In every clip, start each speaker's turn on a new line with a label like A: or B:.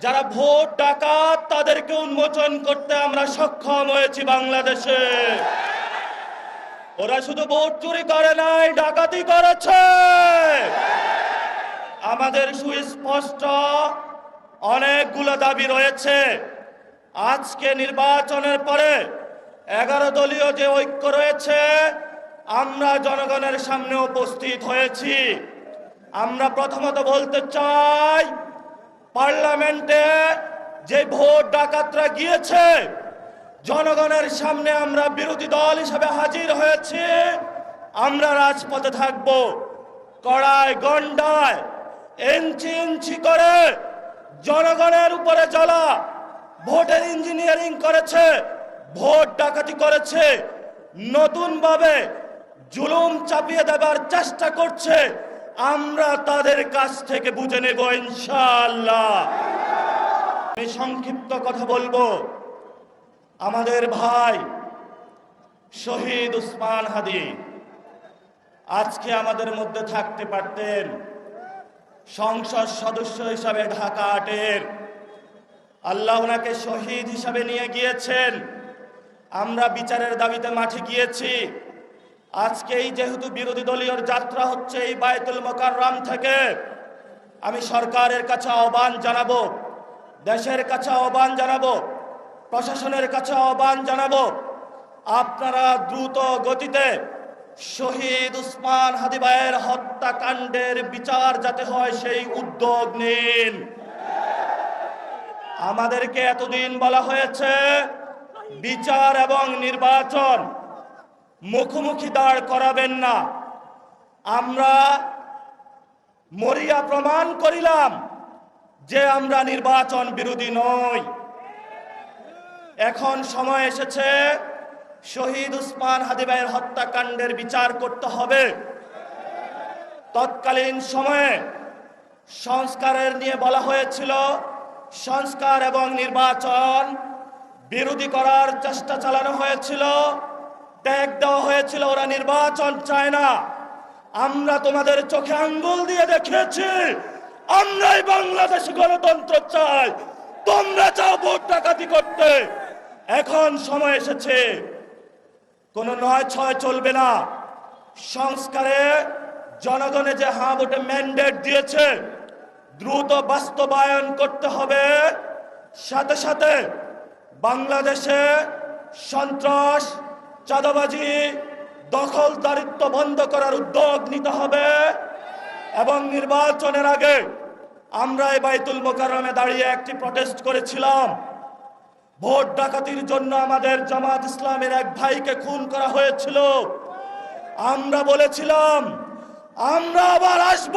A: যারা ভোট ডাকাত তাদেরকে উন্মোচন করতে আমরা সক্ষম হয়েছি বাংলাদেশে। ওরা শুধু ভোট চুরি করে নাই, ডাকাতি করেছে। আমাদের সুস্পষ্ট অনেকগুলো দাবি রয়েছে। আজকে নির্বাচনের পরে 11 দলীয় যে ঐক্য রয়েছে, আমরা জনগণের সামনে উপস্থিত হয়েছি। আমরা প্রথমত বলতে চাই, পার্লামেন্টে যে ভোট ডাকাতরা গিয়েছে, জনগণের সামনে আমরা বিরোধী দল হিসেবে হাজির হয়েছি। আমরা রাজপথে থাকব। কড়ায় গন্ডায় ইঞ্চি ইঞ্চি করে জনগণের উপরে জ্বালা ভোটের ইঞ্জিনিয়ারিং করেছে, ভোট ডাকাতি করেছে, নতুন ভাবে জুলুম চাপিয়ে দেবার চেষ্টা করছে। আমরা তাদের কাছ থেকে বুঝে নেব ইনশাআল্লাহ। আমি সংক্ষিপ্ত কথা বলবো। আমাদের ভাই শহীদ উসমান হাদি আজকে আমাদের মধ্যে থাকতে পারতেন। সংসদ সদস্য হিসাবে ঢাকা 8-এর আল্লাহ ওনাকে শহীদ হিসাবে নিয়ে গিয়েছেন। আমরা বিচারের দাবিতে মাঠে গিয়েছি। আজকেই যেহেতু বিরোধী দলীয় যাত্রা হচ্ছে এই বায়তুল মোকাররম থেকে, আমি সরকারের কাছে আহ্বান জানাবো, দেশের কাছে আহ্বান জানাবো, প্রশাসনের কাছে আহ্বান জানাবো, আপনারা দ্রুত গতিতে শহীদ উসমান হাদি ভাইয়ের হত্যাকাণ্ডের বিচার যাতে হয় সেই উদ্যোগ নিন। আমাদেরকে এতদিন বলা হয়েছে বিচার এবং নির্বাচন মুখোমুখি দাঁড় করাবেন না। আমরা মরিয়া প্রমাণ করিলাম যে আমরা নির্বাচন বিরোধী নই। এখন সময় এসেছে শহীদ উসমান হাদি ভাইয়ের হত্যাকাণ্ডের বিচার করতে হবে। তৎকালীন সময়ে সংস্কারের নিয়ে বলা হয়েছিল, সংস্কার এবং নির্বাচন বিরোধী করার চেষ্টা চালানো হয়েছিল, ট্যাগ দেওয়া হয়েছিল, ওরা নির্বাচন চায় না। আমরা তোমাদের চোখে আঙ্গুল দিয়ে দেখিয়েছি আমরাই বাংলাদেশে গণতন্ত্র চাই, তোমরা চাও ভোট ডাকাতি করতে। এখন সময় এসেছে, কোনো 9-6 চলবে না। সংস্কারে জনগণে যে হ্যাঁ ভোটে ম্যান্ডেট দিয়েছে দ্রুত বাস্তবায়ন করতে হবে। সাথে সাথে বাংলাদেশে সন্ত্রাস, চাঁদাবাজি, দখলদারিত্ব বন্ধ করার উদ্যোগ নিতে হবে। এবং নির্বাচনের আগে আমরা এই বায়তুল মোকাররমে দাঁড়িয়ে একটি প্রটেস্ট করেছিলাম। ভোট ডাকাতির জন্য আমাদের জামাত ইসলামের এক ভাইকে খুন করা হয়েছিল। আমরা বলেছিলাম আমরা আবার আসব,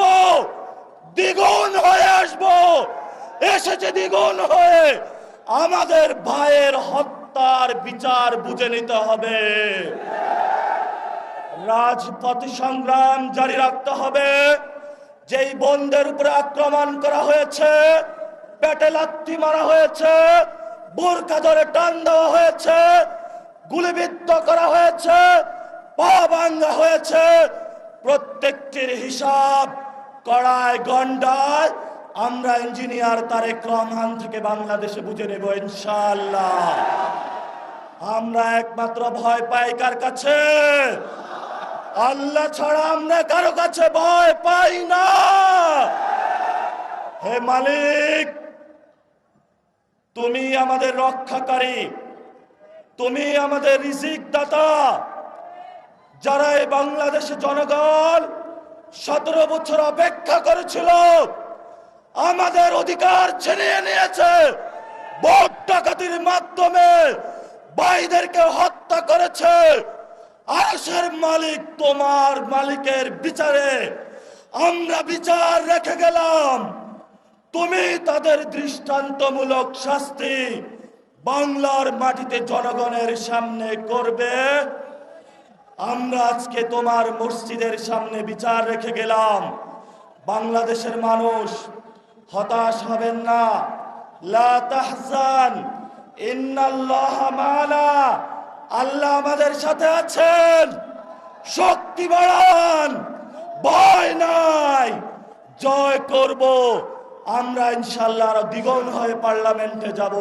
A: দ্বিগুণ হয়ে আসব। এসেছে দ্বিগুণ হয়ে। আমাদের ভাইয়ের হত্যার বিচার বুঝে নিতে হবে। রাজপথ সংগ্রাম জারি রাখতে হবে। যেই বোনদের উপরে আক্রমণ করা হয়েছে, পেটে লাথি মারা হয়েছে, বোরকা ধরে টান দেওয়া হয়েছে, গুলিবিদ্ধ করা হয়েছে, পা ভাঙা হয়েছে, প্রত্যেকটির হিসাব কড়ায় গন্ডায় আমরা ইঞ্জিনিয়ার তারেক রহমান থেকে বাংলাদেশে বুঝে নেব ইনশাআল্লাহ। আমরা একমাত্র ভয় পাই কার কাছে? আল্লাহ ছাড়া আমরা কারো কাছে ভয় পাই না। হে মালিক, তুমি আমাদের রক্ষাকারী, তুমি আমাদের রিজিক দাতা। যারা এই বাংলাদেশে জনগণ 17 বছর অপেক্ষা করেছিল, আমাদের অধিকার ছিনিয়ে নিয়েছে, ভোট ডাকাতির মাধ্যমে ভাইদেরকে হত্যা করেছে। আরশের মালিক তোমার মালিকের বিচারে আমরা বিচার রেখে গেলাম। তুমি তাদের দৃষ্টান্তমূলক শাস্তি বাংলার মাটিতে জনগণের সামনে করবে। আমরা আজকে তোমার মসজিদের সামনে বিচার রেখে গেলাম। বাংলাদেশের মানুষ হতাশ হবেন না। লা তাহজান ইন্নাল্লাহা মা'ানা। আল্লাহ আমাদের সাথে আছেন। শক্তি বাড়ান, ভয় নাই, জয় করব আমরা ইনশাআল্লাহ আরো দ্বিগুণ হয়ে পার্লামেন্টে যাব।